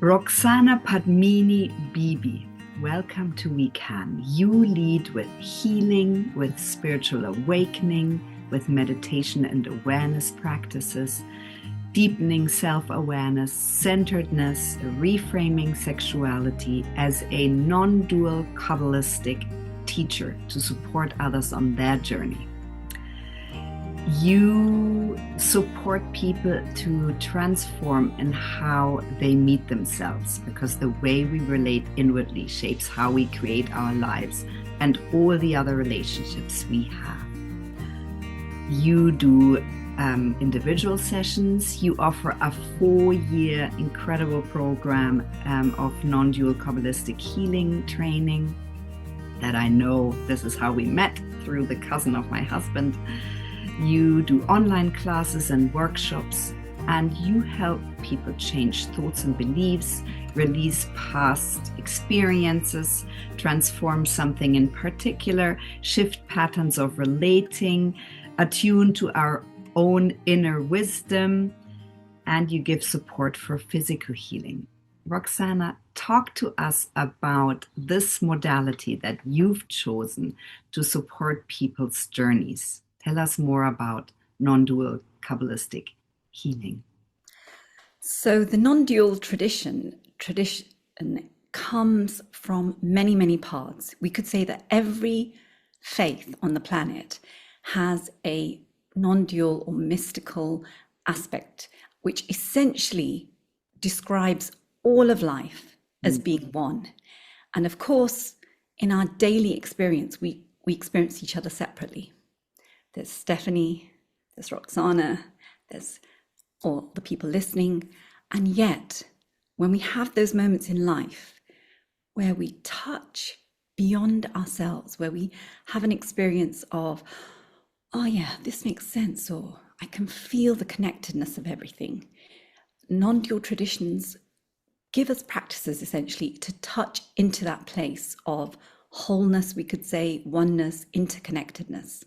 Roxana Padmini Bibi, welcome to WeCan. You lead with healing, with spiritual awakening, with meditation and awareness practices, deepening self-awareness, centeredness, reframing sexuality as a non-dual Kabbalistic teacher to support others on their journey. You support people to transform in how they meet themselves, because the way we relate inwardly shapes how we create our lives and all the other relationships we have. You do individual sessions. You offer a 4-year incredible program of non-dual Kabbalistic healing training that I know this is how we met, through the cousin of my husband. You do online classes and workshops, and you help people change thoughts and beliefs, release past experiences, transform something in particular, shift patterns of relating, attune to our own inner wisdom, and you give support for physical healing. Roxana, talk to us about this modality that you've chosen to support people's journeys. Tell us more about non-dual Kabbalistic healing. So the non-dual tradition comes from many, many paths. We could say that every faith on the planet has a non-dual or mystical aspect, which essentially describes all of life as being one. And of course, in our daily experience, we experience each other separately. There's Stephanie, there's Roxana, there's all the people listening. And yet, when we have those moments in life where we touch beyond ourselves, where we have an experience of, oh yeah, this makes sense, or I can feel the connectedness of everything. Non-dual traditions give us practices essentially to touch into that place of wholeness, we could say, oneness, interconnectedness.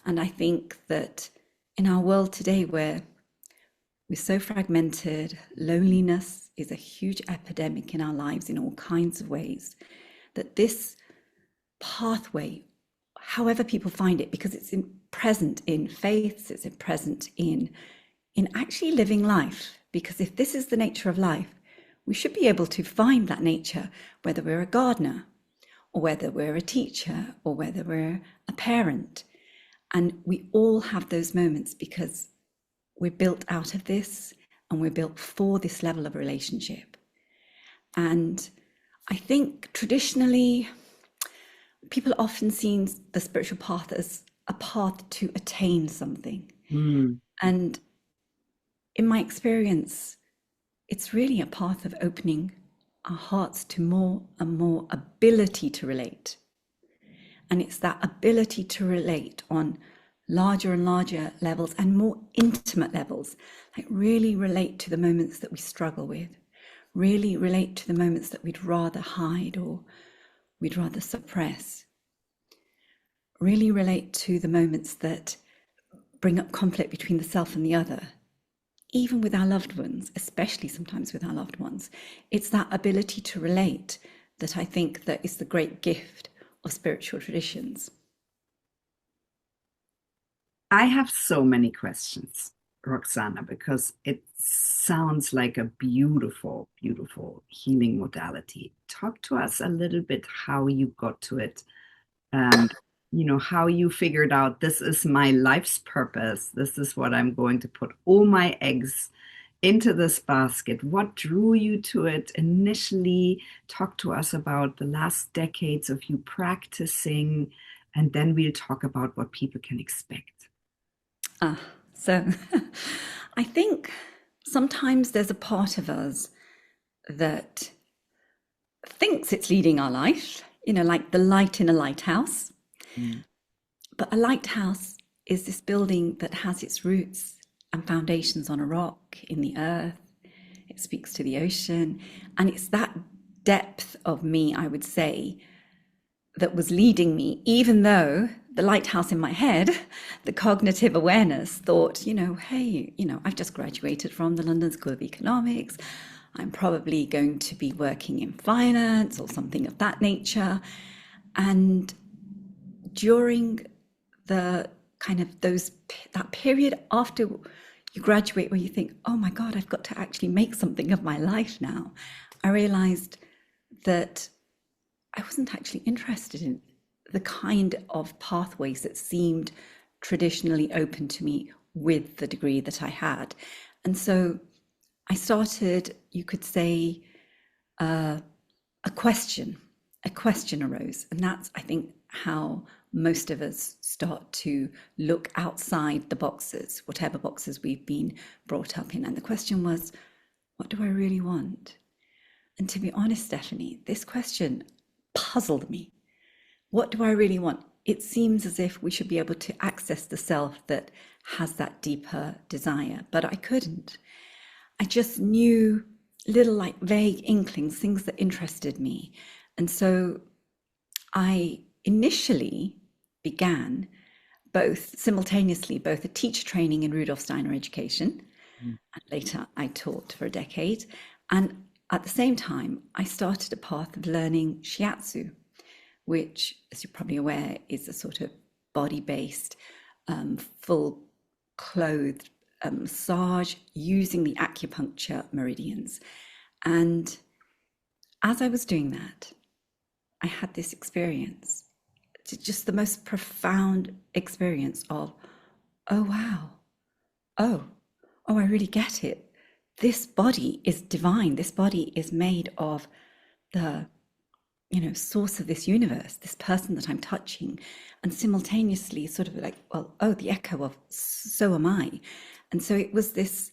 And I think that in our world today, where we're so fragmented, loneliness is a huge epidemic in our lives in all kinds of ways, that this pathway, however people find it, because it's present in faiths, it's present in actually living life. Because if this is the nature of life, we should be able to find that nature, whether we're a gardener, or whether we're a teacher, or whether we're a parent. And we all have those moments because we're built out of this, and we're built for this level of relationship. And I think traditionally, people often see the spiritual path as a path to attain something. And in my experience, it's really a path of opening our hearts to more and more ability to relate. And it's that ability to relate on larger and larger levels and more intimate levels, like really relate to the moments that we struggle with, really relate to the moments that we'd rather hide or we'd rather suppress, really relate to the moments that bring up conflict between the self and the other, even with our loved ones, especially sometimes with our loved ones. It's that ability to relate that I think that is the great gift of spiritual traditions. I have so many questions, Roxana, because it sounds like a beautiful, beautiful healing modality. Talk to us a little bit how you got to it. How you figured out, this is my life's purpose. This is what I'm going to put all my eggs into this basket. What drew you to it initially? Talk to us about the last decades of you practicing, and then we'll talk about what people can expect. So I think sometimes there's a part of us that thinks it's leading our life, like the light in a lighthouse. But a lighthouse is this building that has its roots and foundations on a rock, in the earth. It speaks to the ocean. And it's that depth of me, I would say, that was leading me, even though the lighthouse in my head, the cognitive awareness, thought, hey, I've just graduated from the London School of Economics. I'm probably going to be working in finance or something of that nature. And during the kind of that period after you graduate where you think, oh my God, I've got to actually make something of my life now, I realized that I wasn't actually interested in the kind of pathways that seemed traditionally open to me with the degree that I had. And so I started, you could say, a question arose. And that's, I think, how most of us start to look outside the boxes, whatever boxes we've been brought up in. And the question was, what do I really want? And to be honest, Stephanie, this question puzzled me. What do I really want? It seems as if we should be able to access the self that has that deeper desire, but I couldn't. I just knew little like vague inklings, things that interested me. And so I initially began simultaneously both a teacher training in Rudolf Steiner education, and later I taught for a decade. And at the same time, I started a path of learning Shiatsu, which, as you're probably aware, is a sort of body-based, full clothed massage using the acupuncture meridians. And as I was doing that, I had this experience, just the most profound experience of, oh, wow, oh, I really get it. This body is divine. This body is made of the, source of this universe, this person that I'm touching, and simultaneously sort of like, well, oh, the echo of so am I. And so it was this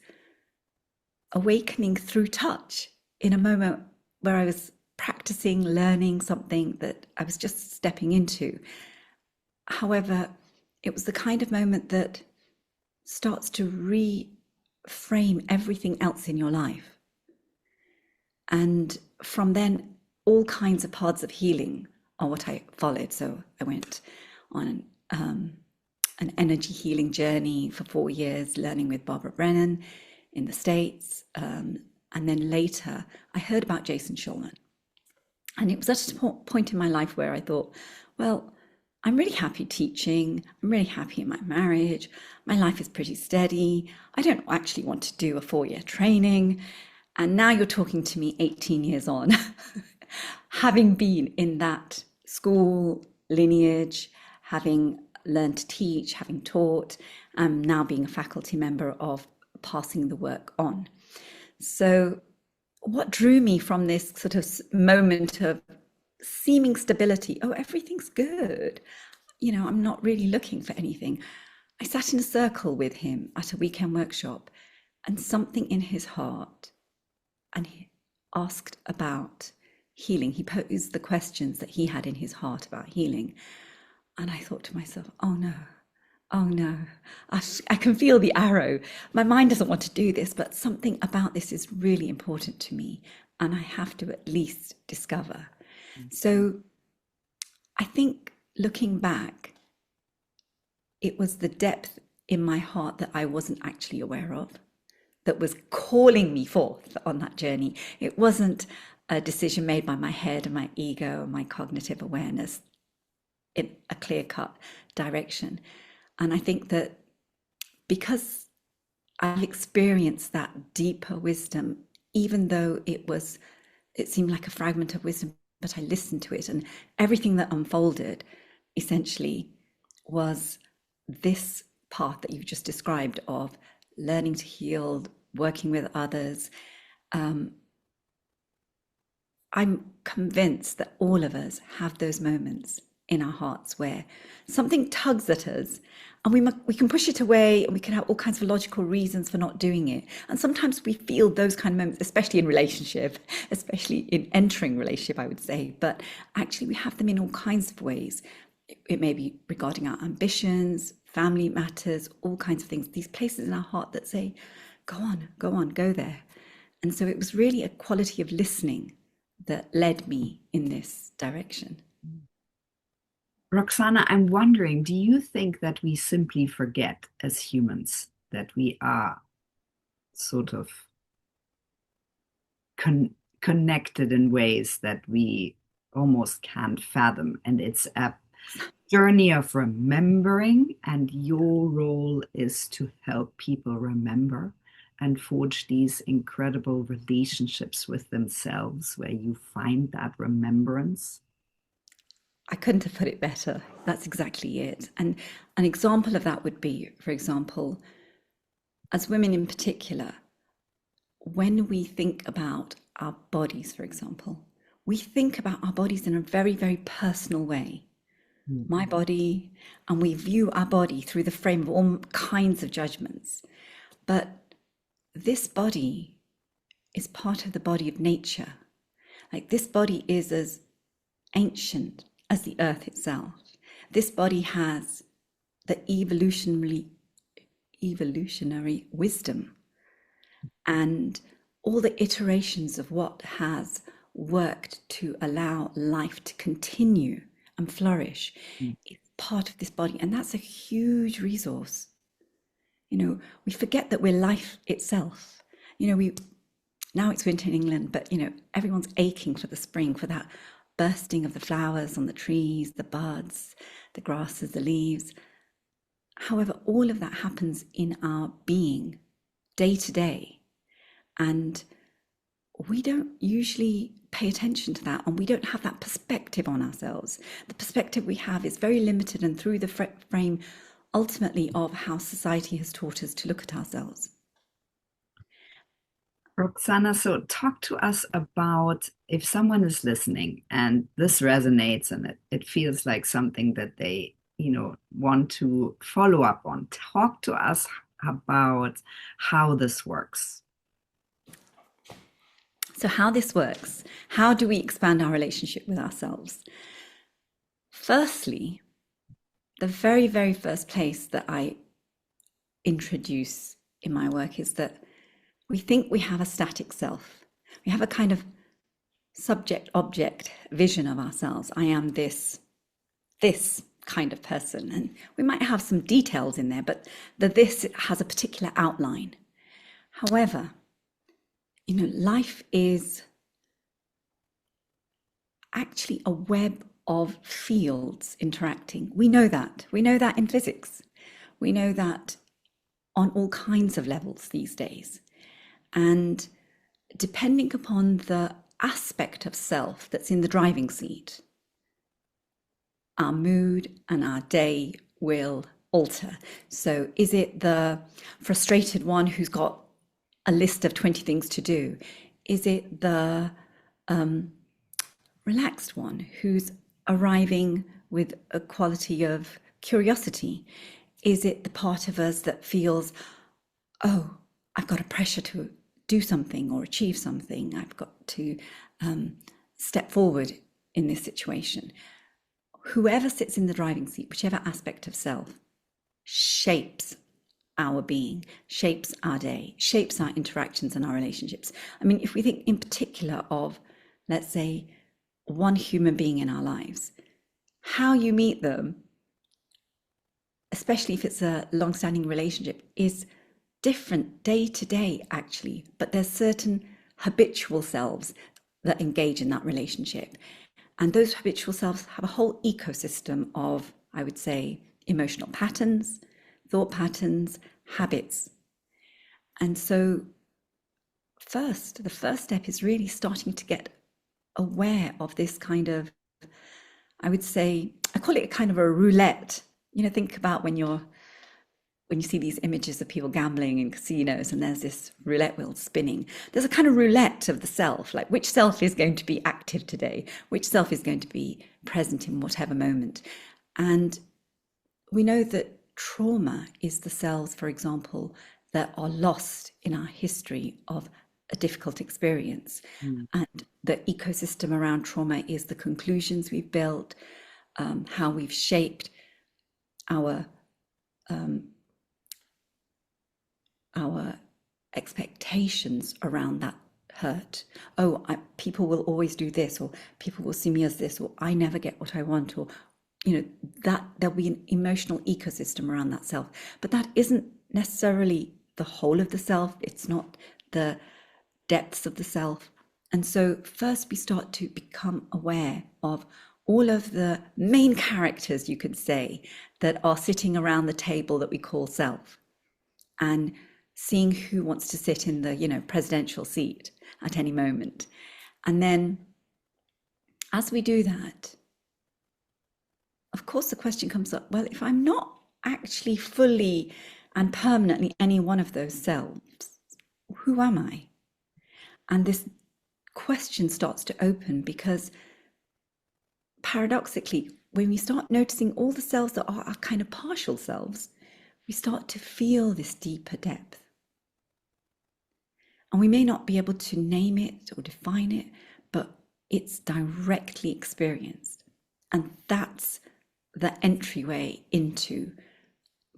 awakening through touch in a moment where I was practicing, learning something that I was just stepping into. However, it was the kind of moment that starts to reframe everything else in your life. And from then, all kinds of paths of healing are what I followed. So I went on an energy healing journey for 4 years, learning with Barbara Brennan in the States. And then later, I heard about Jason Schulman. And it was at a point in my life where I thought, well, I'm really happy teaching. I'm really happy in my marriage. My life is pretty steady. I don't actually want to do a 4-year training. And now you're talking to me 18 years on, having been in that school lineage, having learned to teach, having taught, and now being a faculty member of passing the work on. So what drew me from this sort of moment of seeming stability, oh, everything's good, I'm not really looking for anything. I sat in a circle with him at a weekend workshop, and something in his heart, and he asked about healing. He posed the questions that he had in his heart about healing. And I thought to myself, oh no, I can feel the arrow. My mind doesn't want to do this, but something about this is really important to me, and I have to at least discover. So I think looking back, it was the depth in my heart that I wasn't actually aware of that was calling me forth on that journey. It wasn't a decision made by my head and my ego and my cognitive awareness in a clear-cut direction. And I think that because I've experienced that deeper wisdom, even though it seemed like a fragment of wisdom, but I listened to it, and everything that unfolded essentially was this path that you've just described of learning to heal, working with others. I'm convinced that all of us have those moments in our hearts where something tugs at us, and we can push it away, and we can have all kinds of logical reasons for not doing it. And sometimes we feel those kind of moments, especially in relationship, especially in entering relationship, I would say. But actually, we have them in all kinds of ways. It may be regarding our ambitions, family matters, all kinds of things. These places in our heart that say, go on, go there. And so it was really a quality of listening that led me in this direction. Roxana, I'm wondering, do you think that we simply forget as humans that we are sort of connected in ways that we almost can't fathom. And it's a journey of remembering, and your role is to help people remember and forge these incredible relationships with themselves where you find that remembrance. I couldn't have put it better. That's exactly it. And an example of that would be, for example, as women in particular, when we think about our bodies, for example, we think about our bodies in a very, very personal way. My body, and we view our body through the frame of all kinds of judgments. But this body is part of the body of nature. Like, this body is as ancient as the earth itself. This body has the evolutionary wisdom and all the iterations of what has worked to allow life to continue and flourish is part of this body. And that's a huge resource. We forget that we're life itself. Now it's winter in England, but everyone's aching for the spring, for that bursting of the flowers on the trees, the buds, the grasses, the leaves. However, all of that happens in our being day to day. And we don't usually pay attention to that, and we don't have that perspective on ourselves. The perspective we have is very limited and through the frame, ultimately, of how society has taught us to look at ourselves. Roxana, so talk to us about, if someone is listening and this resonates and it feels like something that they, want to follow up on. Talk to us about how this works. So how this works, how do we expand our relationship with ourselves? Firstly, the very, very first place that I introduce in my work is that we think we have a static self. We have a kind of subject-object vision of ourselves. I am this kind of person. And we might have some details in there, but this has a particular outline. However, life is actually a web of fields interacting. We know that. We know that in physics. We know that on all kinds of levels these days. And depending upon the aspect of self that's in the driving seat, our mood and our day will alter. So is it the frustrated one who's got a list of 20 things to do? Is it the relaxed one who's arriving with a quality of curiosity? Is it the part of us that feels, oh, I've got a pressure to do something or achieve something. I've got to step forward in this situation. Whoever sits in the driving seat, whichever aspect of self, shapes our being, shapes our day, shapes our interactions and our relationships. I mean, if we think in particular of, let's say, one human being in our lives, how you meet them, especially if it's a long-standing relationship, is different day to day, actually. But there's certain habitual selves that engage in that relationship. And those habitual selves have a whole ecosystem of, I would say, emotional patterns, thought patterns, habits. And so the first step is really starting to get aware of this kind of, I would say, I call it a kind of a roulette. Think about when you see these images of people gambling in casinos and there's this roulette wheel spinning. There's a kind of roulette of the self, like which self is going to be active today, which self is going to be present in whatever moment. And we know that trauma is the cells, for example, that are lost in our history of a difficult experience. And the ecosystem around trauma is the conclusions we've built, how we've shaped our expectations around that hurt. Oh, people will always do this, or people will see me as this, or I never get what I want, or that there'll be an emotional ecosystem around that self. But that isn't necessarily the whole of the self. It's not the depths of the self. And so first we start to become aware of all of the main characters, you could say, that are sitting around the table that we call self, and seeing who wants to sit in the, presidential seat at any moment. And then as we do that, of course, the question comes up, well, if I'm not actually fully and permanently any one of those selves, who am I? And this question starts to open, because paradoxically, when we start noticing all the selves that are our kind of partial selves, we start to feel this deeper depth. And we may not be able to name it or define it, but it's directly experienced. And that's the entryway into,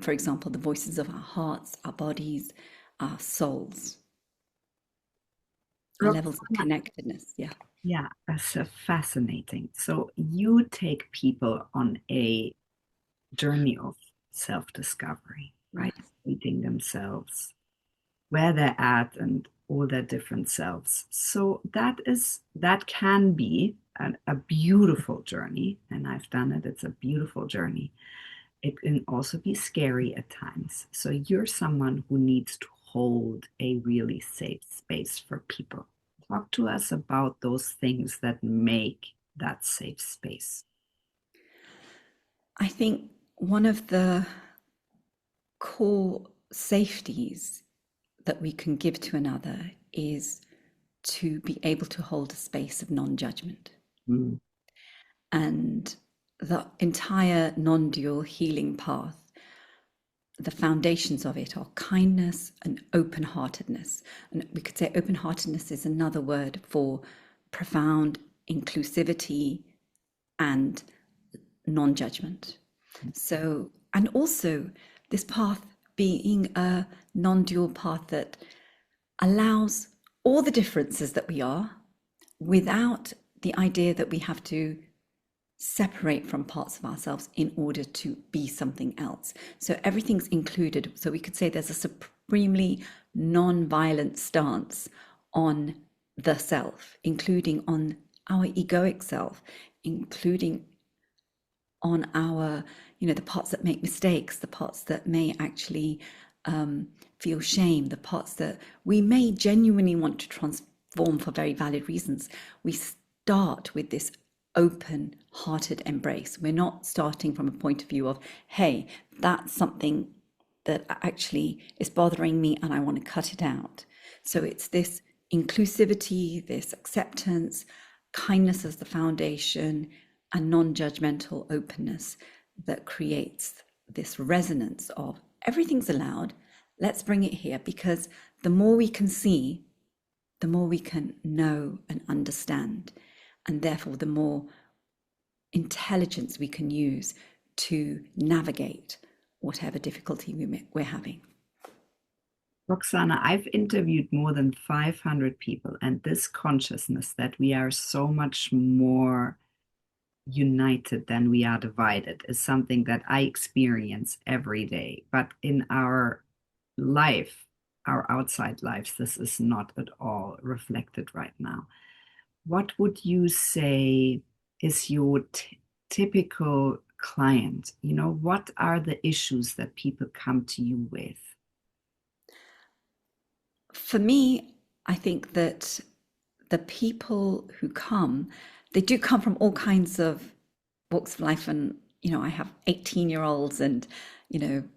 for example, the voices of our hearts, our bodies, our souls, our levels of connectedness. Yeah. Yeah, that's fascinating. So you take people on a journey of self-discovery, right? Meeting themselves, where they're at, and all their different selves. So that can be a beautiful journey, and I've done it. It's a beautiful journey. It can also be scary at times. So you're someone who needs to hold a really safe space for people. Talk to us about those things that make that safe space. I think one of the core safeties that we can give to another is to be able to hold a space of non-judgment. Mm. And the entire non-dual healing path, the foundations of it are kindness and open-heartedness. And we could say open-heartedness is another word for profound inclusivity and non-judgment. So, and also this path being a non-dual path that allows all the differences that we are, without the idea that we have to separate from parts of ourselves in order to be something else. So everything's included. So we could say there's a supremely non-violent stance on the self, including on our egoic self, including on our, the parts that make mistakes, the parts that may actually feel shame, the parts that we may genuinely want to transform for very valid reasons. We start with this open-hearted embrace. We're not starting from a point of view of, hey, that's something that actually is bothering me and I want to cut it out. So it's this inclusivity, this acceptance, kindness as the foundation, and non-judgmental openness that creates this resonance of everything's allowed. Let's bring it here, because the more we can see, the more we can know and understand, and therefore the more intelligence we can use to navigate whatever difficulty we're having. Roxana, I've interviewed more than 500 people, and this consciousness that we are so much more united than we are divided is something that I experience every day. But in our life, our outside lives, this is not at all reflected right now. What would you say is your typical client? What are the issues that people come to you with? For me, I think that the people who come, they do come from all kinds of walks of life. And, I have 18-year-olds and,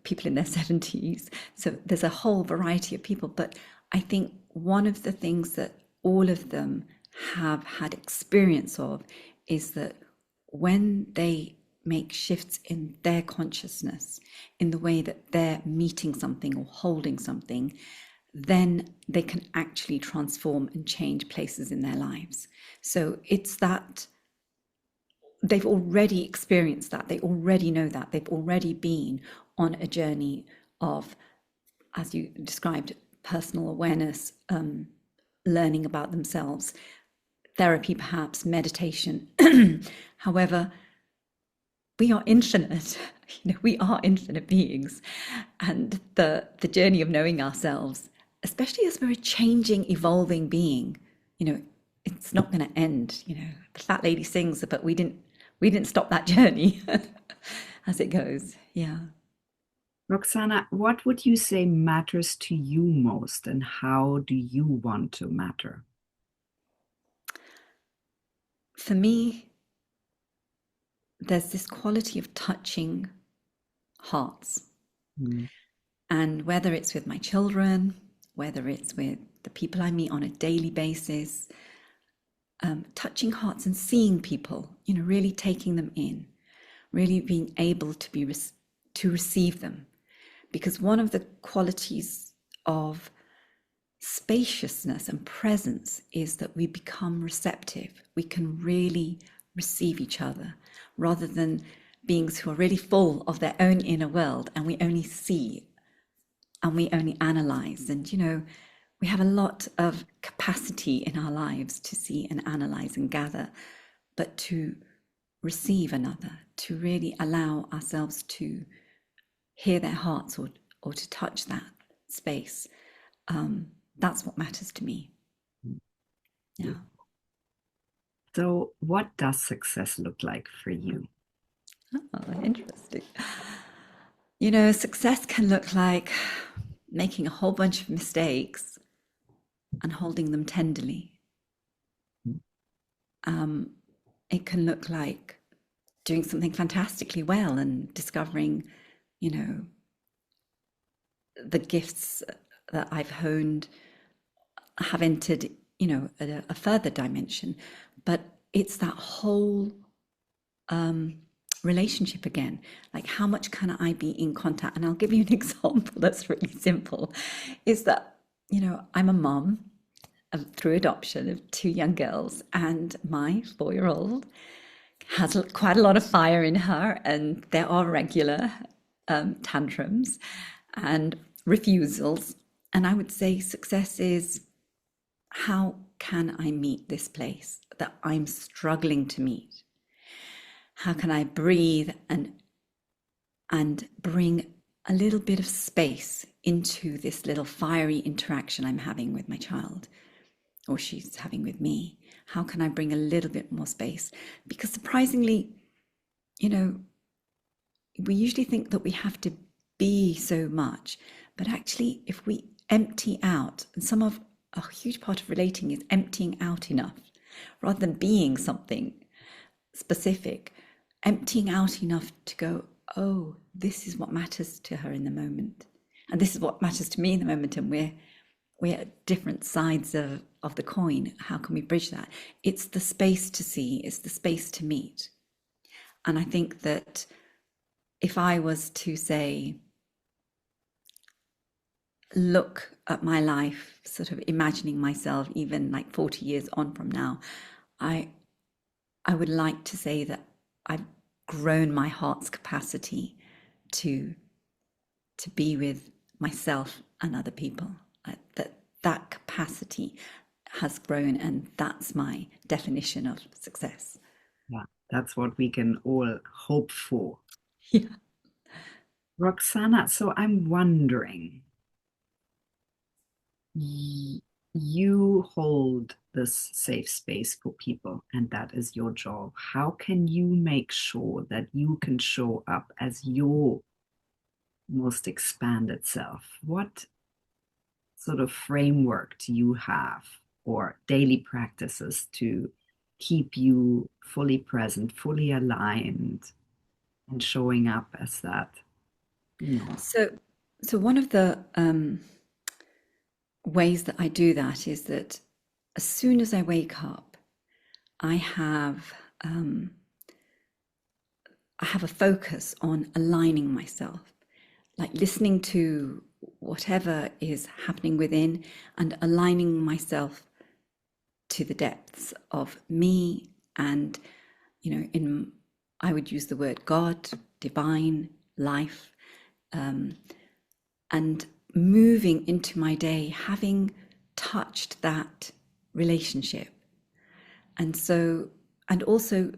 people in their 70s. So there's a whole variety of people. But I think one of the things that all of them have had experience of is that when they make shifts in their consciousness, in the way that they're meeting something or holding something, then they can actually transform and change places in their lives. So it's that they've already experienced that, they already know that, they've already been on a journey of, as you described, personal awareness, learning about themselves, therapy perhaps, meditation. However, we are infinite, we are infinite beings, and the journey of knowing ourselves, especially as we're a changing, evolving being, it's not going to end. The fat lady sings, but we didn't stop that journey as it goes. Yeah. Roxana, what would you say matters to you most, and how do you want to matter? For me, there's this quality of touching hearts. Mm. And whether it's with my children, whether it's with the people I meet on a daily basis, touching hearts and seeing people, really taking them in, really being able to to receive them. Because one of the qualities of spaciousness and presence is that we become receptive. We can really receive each other rather than beings who are really full of their own inner world and we only see and we only analyze. And, we have a lot of capacity in our lives to see and analyze and gather, but to receive another, to really allow ourselves to hear their hearts or to touch that space. That's what matters to me. Yeah. So, what does success look like for you? Oh, interesting. Success can look like making a whole bunch of mistakes and holding them tenderly. It can look like doing something fantastically well and discovering, the gifts that I've honed have entered, a further dimension. But it's that whole relationship again. Like, how much can I be in contact? And I'll give you an example that's really simple. Is that, I'm a mom through adoption of two young girls, and my 4-year-old has quite a lot of fire in her, and there are regular tantrums and refusals. And I would say success is, how can I meet this place that I'm struggling to meet? How can I breathe and bring a little bit of space into this little fiery interaction I'm having with my child, or she's having with me? How can I bring a little bit more space? Because surprisingly, we usually think that we have to be so much, but actually, if we empty out, and a huge part of relating is emptying out enough, rather than being something specific, emptying out enough to go, oh, this is what matters to her in the moment, and this is what matters to me in the moment, and we're at different sides of the coin. How can we bridge that? It's the space to see, it's the space to meet. And I think that if I was to say, look at my life, sort of imagining myself even like 40 years on from now, I would like to say that I've grown my heart's capacity to be with myself and other people. That capacity has grown, and that's my definition of success. Yeah, that's what we can all hope for. Yeah. Roxana, so I'm wondering, you hold this safe space for people, and that is your job. How can you make sure that you can show up as your most expanded self? What sort of framework do you have, or daily practices to keep you fully present, fully aligned, and showing up as that, So one of the ways that I do that is that as soon as I wake up, I have a focus on aligning myself, like listening to whatever is happening within and aligning myself to the depths of me. And I would use the word God, divine, life, and moving into my day, having touched that relationship. And also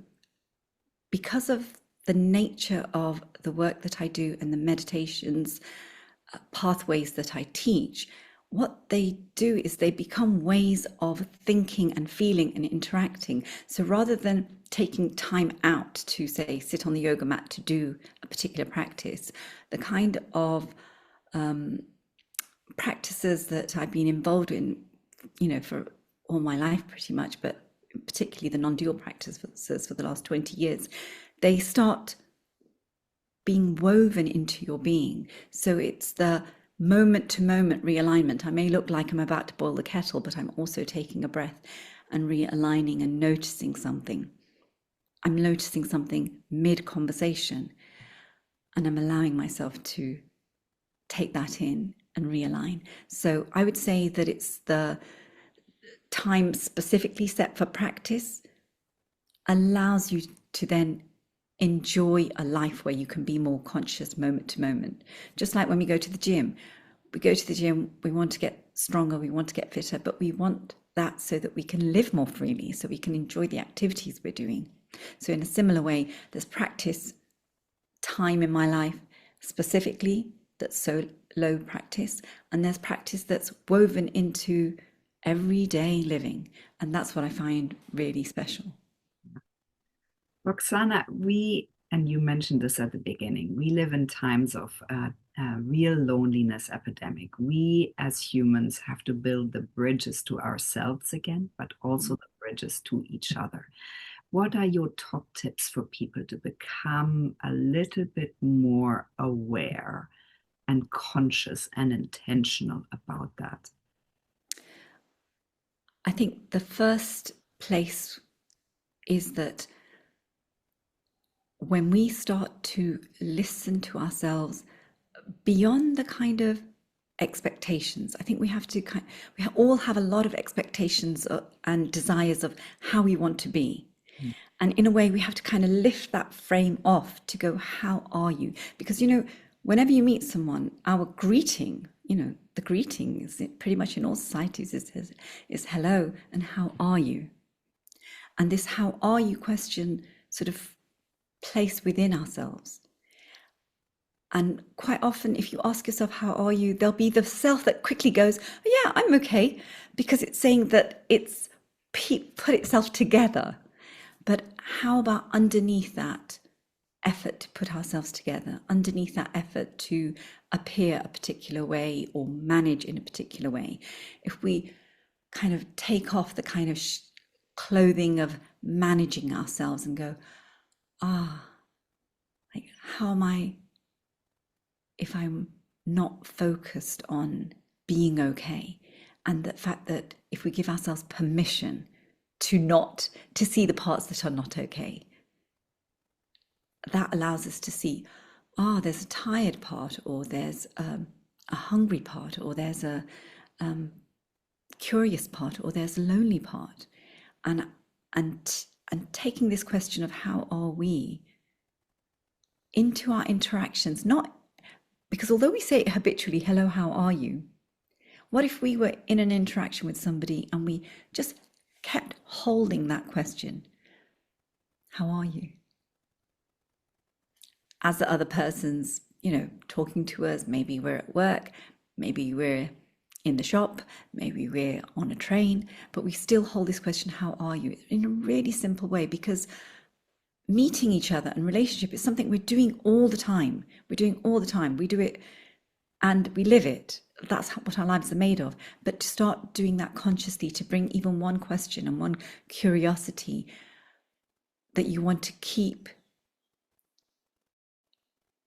because of the nature of the work that I do and the meditations, pathways that I teach, what they do is they become ways of thinking and feeling and interacting. So rather than taking time out to, say, sit on the yoga mat to do a particular practice, the kind of practices that I've been involved in, for all my life pretty much, but particularly the non-dual practices for the last 20 years, they start being woven into your being. So it's the moment to moment realignment. I may look like I'm about to boil the kettle, but I'm also taking a breath and realigning and noticing something. I'm noticing something mid conversation, and I'm allowing myself to take that in and realign. So I would say that it's the time specifically set for practice allows you to then enjoy a life where you can be more conscious moment to moment. Just like when we go to the gym, we want to get stronger, we want to get fitter, but we want that so that we can live more freely, so we can enjoy the activities we're doing. So in a similar way, there's practice time in my life specifically that's so low practice, and there's practice that's woven into everyday living, and that's what I find really special. Roxana, and you mentioned this at the beginning, we live in times of real loneliness epidemic. We as humans have to build the bridges to ourselves again, but also the bridges to each other. What are your top tips for people to become a little bit more aware and conscious and intentional about that? I think the first place is that when we start to listen to ourselves beyond the kind of expectations, I think we all have a lot of expectations and desires of how we want to be. And in a way, we have to kind of lift that frame off to go, how are you? Because, whenever you meet someone, our greeting, the greeting is pretty much in all societies is hello and how are you? And this how are you question sort of place within ourselves. And quite often, if you ask yourself, how are you? There'll be the self that quickly goes, oh, yeah, I'm okay, because it's saying that it's put itself together. But how about underneath that effort to put ourselves together, underneath that effort to appear a particular way or manage in a particular way? If we kind of take off the kind of clothing of managing ourselves and go, like, how am I, if I'm not focused on being okay? And the fact that if we give ourselves permission to see the parts that are not okay, that allows us to see, there's a tired part, or there's a hungry part, or there's a curious part, or there's a lonely part. And taking this question of how are we into our interactions, not because although we say it habitually, hello, how are you? What if we were in an interaction with somebody and we just kept holding that question, how are you? As the other person's, talking to us, maybe we're at work, maybe we're in the shop, maybe we're on a train, but we still hold this question, how are you? In a really simple way, because meeting each other and relationship is something we're doing all the time. We do it and we live it. That's what our lives are made of. But to start doing that consciously, to bring even one question and one curiosity that you want to keep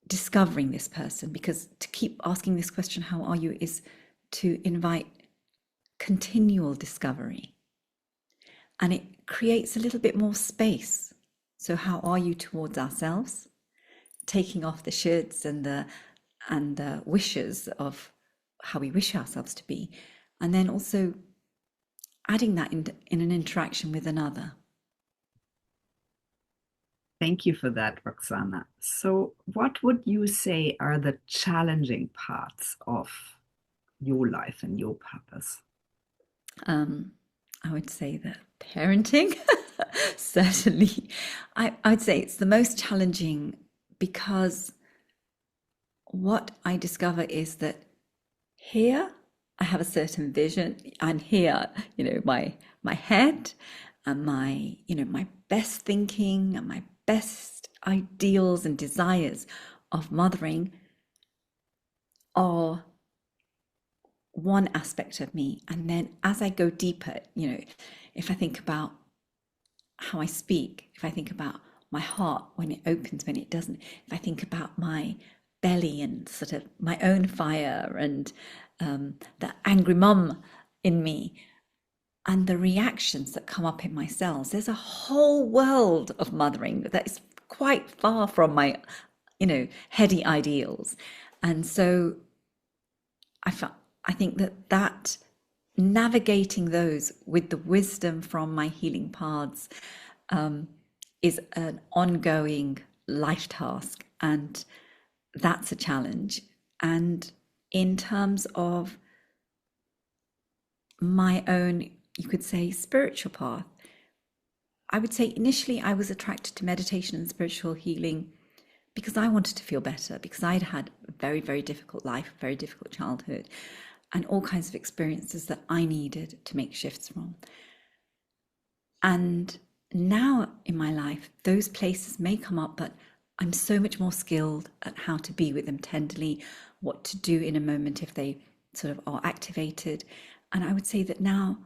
discovering this person, because to keep asking this question, how are you, is to invite continual discovery. And it creates a little bit more space. So how are you towards ourselves? Taking off the shoulds and the wishes of how we wish ourselves to be. And then also adding that in an interaction with another. Thank you for that, Roxana. So what would you say are the challenging parts of your life and your purpose? I would say that parenting, certainly. I'd say it's the most challenging, because what I discover is that here I have a certain vision, and here, my head and my best thinking and my best ideals and desires of mothering are one aspect of me. And then as I go deeper, if I think about how I speak, if I think about my heart when it opens, when it doesn't, if I think about my belly and sort of my own fire and the angry mum in me and the reactions that come up in my cells, there's a whole world of mothering that is quite far from my, heady ideals. And so I think that navigating those with the wisdom from my healing paths is an ongoing life task, and that's a challenge. And in terms of my own, you could say, spiritual path, I would say initially I was attracted to meditation and spiritual healing because I wanted to feel better, because I'd had a very, very difficult life, very difficult childhood, and all kinds of experiences that I needed to make shifts from. And now in my life, those places may come up, but I'm so much more skilled at how to be with them tenderly, what to do in a moment if they sort of are activated. And I would say that now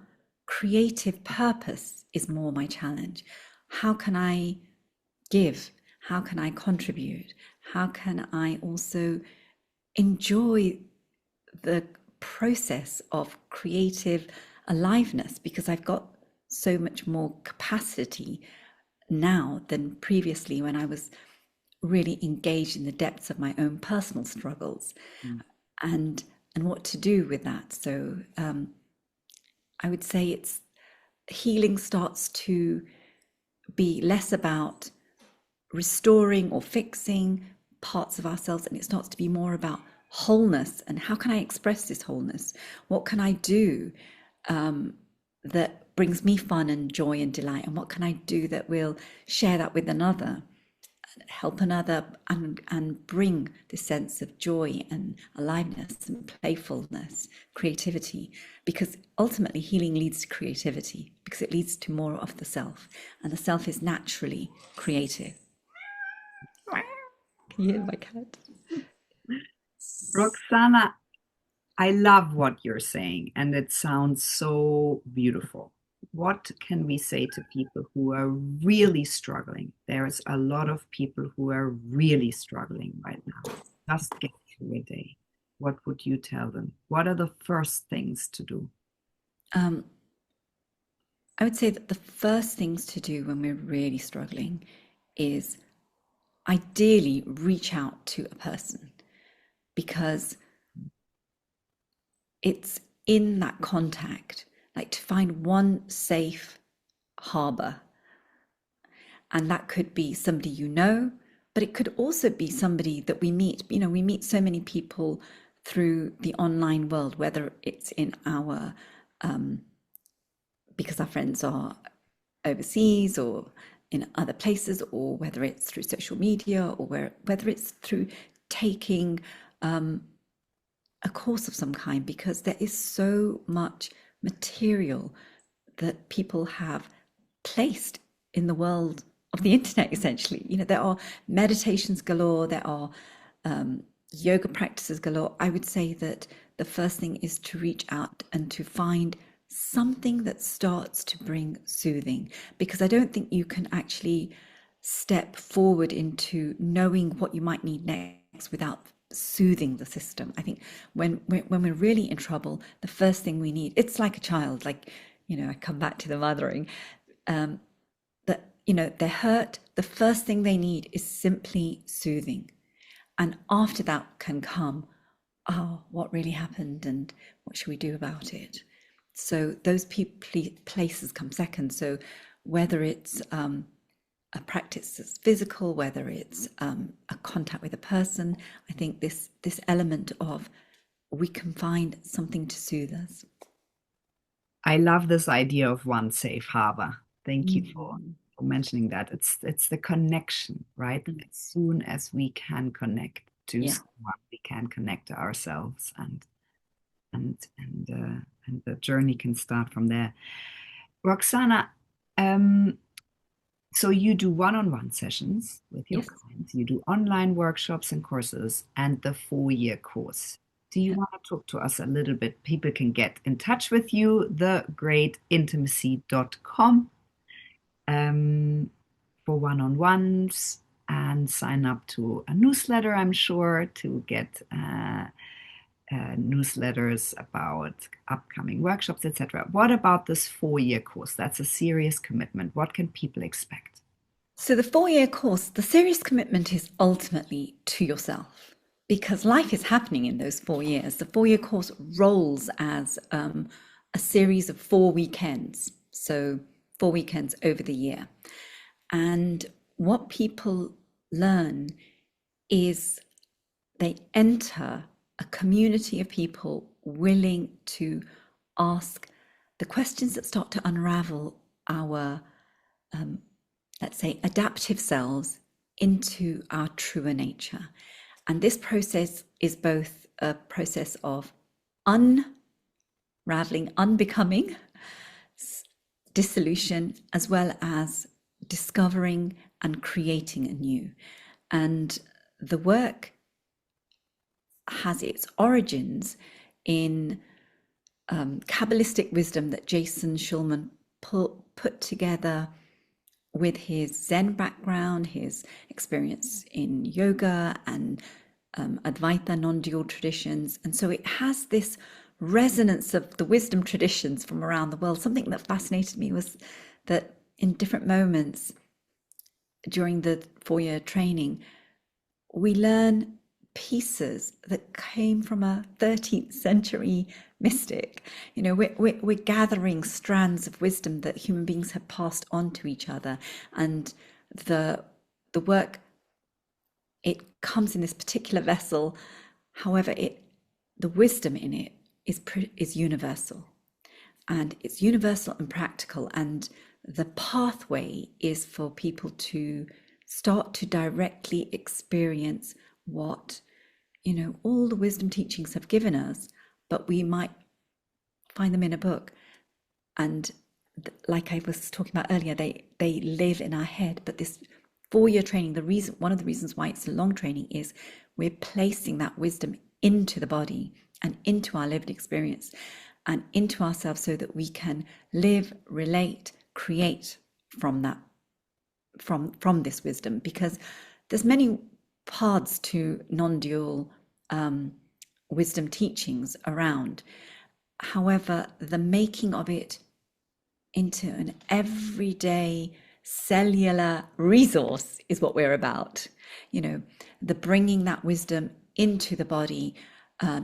creative purpose is more my challenge. How can I give? How can I contribute? How can I also enjoy the process of creative aliveness? Because I've got so much more capacity now than previously when I was really engaged in the depths of my own personal struggles and what to do with that. So I would say it's healing starts to be less about restoring or fixing parts of ourselves, and it starts to be more about wholeness. And how can I express this wholeness? What can I do that brings me fun and joy and delight? And what can I do that will share that with another, help another, and bring this sense of joy and aliveness and playfulness, creativity? Because ultimately healing leads to creativity, because it leads to more of the self, and the self is naturally creative. Can you hear my cat? Roxana, I love what you're saying, and it sounds so beautiful. What can we say to people who are really struggling? There's a lot of people who are really struggling right now. Just get through a day. What would you tell them? What are the first things to do? I would say that the first things to do when we're really struggling is ideally reach out to a person, because it's in that contact, like to find one safe harbor. And that could be somebody you know, but it could also be somebody that we meet. We meet so many people through the online world, whether it's in our, because our friends are overseas or in other places, or whether it's through social media, or whether it's through taking a course of some kind, because there is so much material that people have placed in the world of the internet, essentially. There are meditations galore, there are yoga practices galore. I would say that the first thing is to reach out and to find something that starts to bring soothing, because I don't think you can actually step forward into knowing what you might need next without soothing the system. I think when we're really in trouble, the first thing we need, it's like a child, like, I come back to the mothering, that, they're hurt. The first thing they need is simply soothing. And after that can come, oh, what really happened and what should we do about it? So those places come second. So whether it's a practice that's physical, whether it's a contact with a person, I think this element of we can find something to soothe us. I love this idea of one safe harbor. Thank you for mentioning that. It's the connection, right? As soon as we can connect to Yeah. someone, we can connect to ourselves. And and the journey can start from there. Roxana, um, so you do one-on-one sessions with your Yes. clients, you do online workshops and courses, and the 4-year course. Do you Yeah. want to talk to us a little bit? People can get in touch with you, thegreatintimacy.com, for one-on-ones and sign up to a newsletter, I'm sure, to get newsletters about upcoming workshops, etc. What about this 4-year course? That's a serious commitment. What can people expect? So the 4-year course, the serious commitment is ultimately to yourself because life is happening in those 4 years. The 4-year course rolls as a series of 4 weekends. So 4 weekends over the year. And what people learn is they enter a community of people willing to ask the questions that start to unravel our, let's say, adaptive selves into our truer nature. And this process is both a process of unraveling, unbecoming, dissolution, as well as discovering and creating anew. And the work has its origins in Kabbalistic wisdom that Jason Schulman put together with his Zen background, his experience in yoga and Advaita non-dual traditions. And so it has this resonance of the wisdom traditions from around the world. Something that fascinated me was that in different moments during the 4-year training, we learn pieces that came from a 13th century mystic. You know, we're gathering strands of wisdom that human beings have passed on to each other, and the work, it comes in this particular vessel. However, the wisdom in it is universal, and it's universal and practical. And the pathway is for people to start to directly experience what, you know, all the wisdom teachings have given us, but we might find them in a book. And like I was talking about earlier, they live in our head. But this 4-year training, one of the reasons why it's a long training is we're placing that wisdom into the body and into our lived experience and into ourselves so that we can live, relate, create from that, from this wisdom, because there's many paths to non-dual wisdom teachings around. However, the making of it into an everyday cellular resource is what we're about. You know, the bringing that wisdom into the body,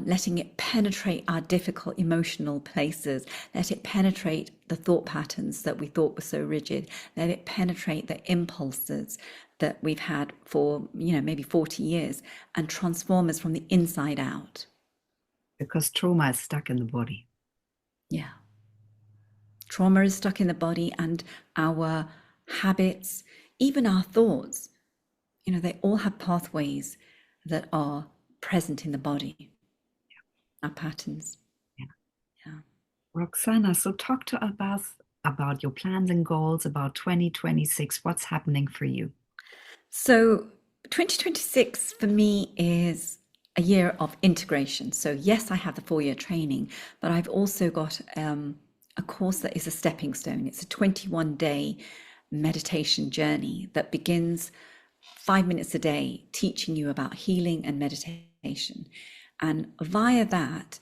letting it penetrate our difficult emotional places, let it penetrate the thought patterns that we thought were so rigid, let it penetrate the impulses that we've had for, you know, maybe 40 years and transform us from the inside out. Because trauma is stuck in the body. Yeah. Trauma is stuck in the body, and our habits, even our thoughts, you know, they all have pathways that are present in the body, our patterns. Yeah. Yeah. Roxana, so talk to us about your plans and goals about 2026. What's happening for you? So 2026 for me is a year of integration. So yes, I have the 4-year training, but I've also got a course that is a stepping stone. It's a 21-day meditation journey that begins 5 minutes a day, teaching you about healing and meditation. And via that,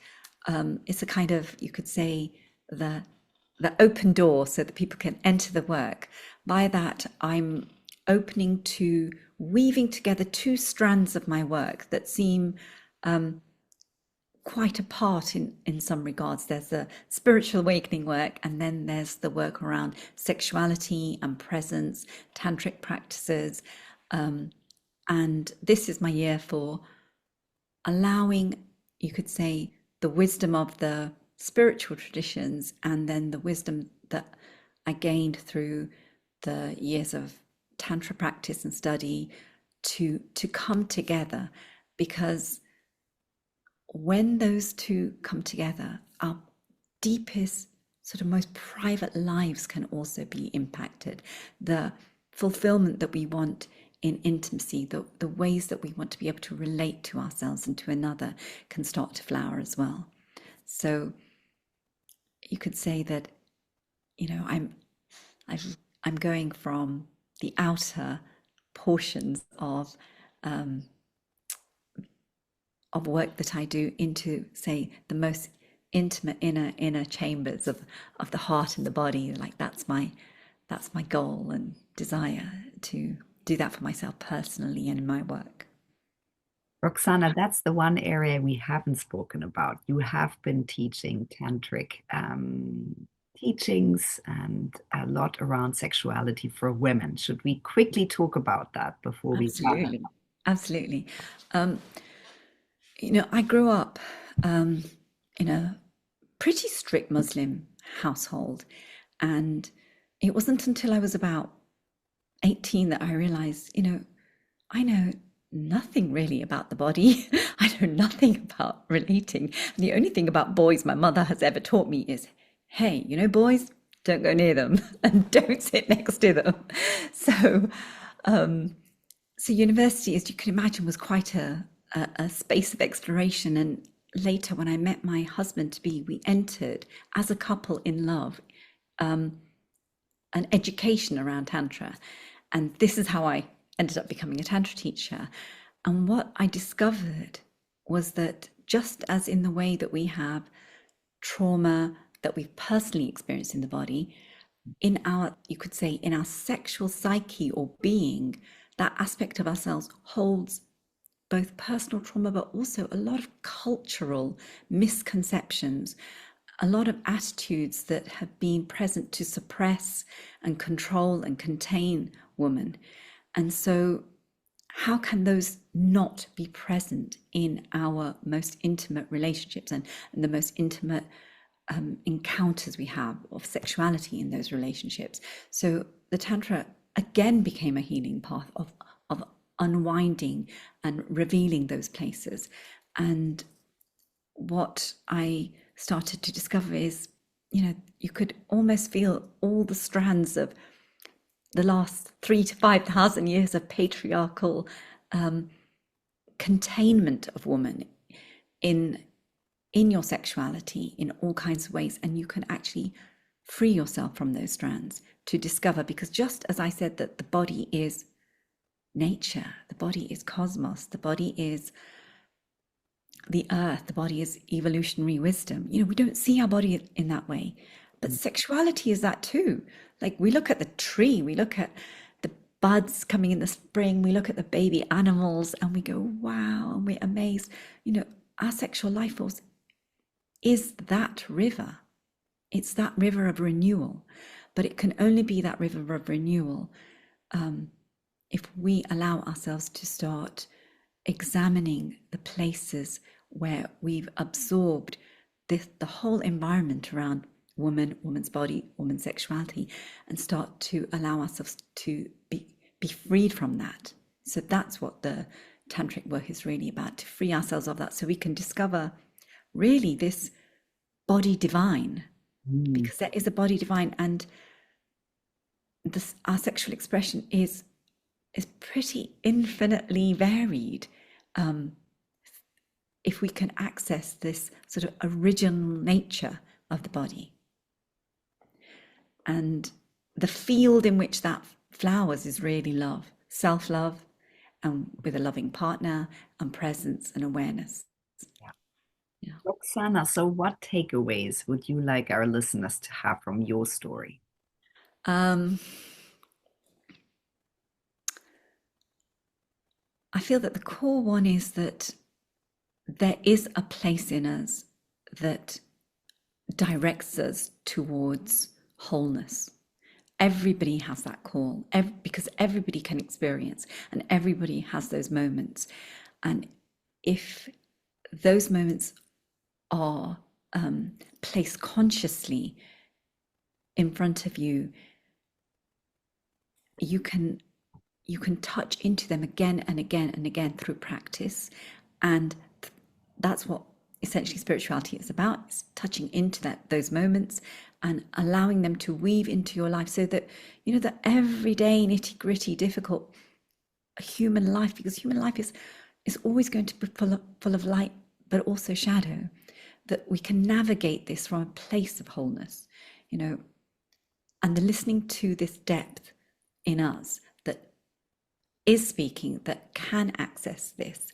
it's a kind of, you could say, the open door so that people can enter the work. By that, I'm opening to weaving together 2 strands of my work that seem quite apart in some regards. There's the spiritual awakening work, and then there's the work around sexuality and presence, tantric practices. And this is my year for allowing, you could say, the wisdom of the spiritual traditions and then the wisdom that I gained through the years of Tantra practice and study to come together, because when those two come together, our deepest, sort of most private lives can also be impacted. The fulfillment that we want in intimacy, the ways that we want to be able to relate to ourselves and to another can start to flower as well. So you could say that, you know, I'm going from the outer portions of work that I do into, say, the most intimate inner chambers of the heart and the body. Like that's my goal and desire, to do that for myself personally and in my work. Roxana, that's the one area we haven't spoken about. You have been teaching tantric teachings and a lot around sexuality for women. Should we quickly talk about that before we wrap up? Absolutely. Absolutely. Um, you know, I grew up in a pretty strict Muslim household, and it wasn't until I was about 18 that I realized, you know, I know nothing really about the body. I know nothing about relating. And the only thing about boys my mother has ever taught me is, hey, you know, boys, don't go near them and don't sit next to them. So, so university, as you can imagine, was quite a space of exploration. And later, when I met my husband to be, we entered as a couple in love an education around Tantra. And this is how I ended up becoming a Tantra teacher. And what I discovered was that just as in the way that we have trauma that we've personally experienced in the body, in our, you could say, in our sexual psyche or being, that aspect of ourselves holds both personal trauma, but also a lot of cultural misconceptions, a lot of attitudes that have been present to suppress and control and contain women. And so, how can those not be present in our most intimate relationships and the most intimate encounters we have of sexuality in those relationships? So the Tantra again became a healing path of unwinding and revealing those places. And what I started to discover is, you know, you could almost feel all the strands of the last 3 to 5,000 years of patriarchal containment of woman in your sexuality in all kinds of ways, and you can actually free yourself from those strands to discover, because just as I said that the body is nature, the body is cosmos, the body is the earth, the body is evolutionary wisdom. You know, we don't see our body in that way, but sexuality is that too. Like we look at the tree, we look at the buds coming in the spring, we look at the baby animals and we go, wow, and we're amazed. You know, our sexual life force is that river. It's that river of renewal, but it can only be that river of renewal if we allow ourselves to start examining the places where we've absorbed the whole environment around woman, woman's body, woman's sexuality, and start to allow ourselves to be freed from that. So that's what the tantric work is really about, to free ourselves of that, so we can discover really this body divine, because there is a body divine, and this, our sexual expression is pretty infinitely varied if we can access this sort of original nature of the body. And the field in which that flowers is really love, self-love, and with a loving partner, and presence and awareness. Yeah. Yeah. Roxana, so what takeaways would you like our listeners to have from your story? I feel that the core one is that there is a place in us that directs us towards wholeness. Everybody has that call, because everybody can experience, and everybody has those moments. And if those moments are placed consciously in front of you, you can touch into them again and again and again through practice. And that's what essentially spirituality is about. It's touching into those moments and allowing them to weave into your life, so that, you know, the everyday nitty gritty difficult human life, because human life is always going to be full of light, but also shadow, that we can navigate this from a place of wholeness, you know, and the listening to this depth in us that is speaking, that can access this,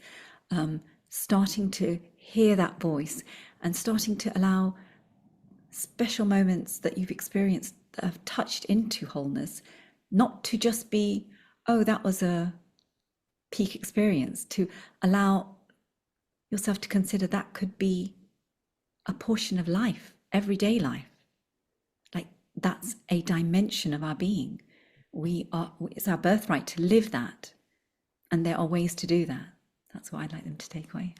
starting to hear that voice and starting to allow special moments that you've experienced that have touched into wholeness, not to just be, oh, that was a peak experience, to allow yourself to consider that could be a portion of life, everyday life. Like, that's a dimension of our being. It's our birthright to live that. And there are ways to do that. That's what I'd like them to take away.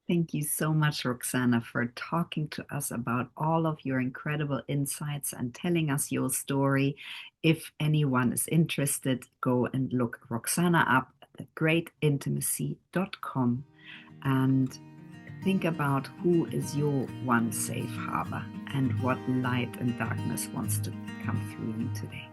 Thank you so much, Roxana, for talking to us about all of your incredible insights and telling us your story. If anyone is interested, go and look Roxana up at thegreatintimacy.com and think about who is your one safe harbor and what light and darkness wants to come through you today.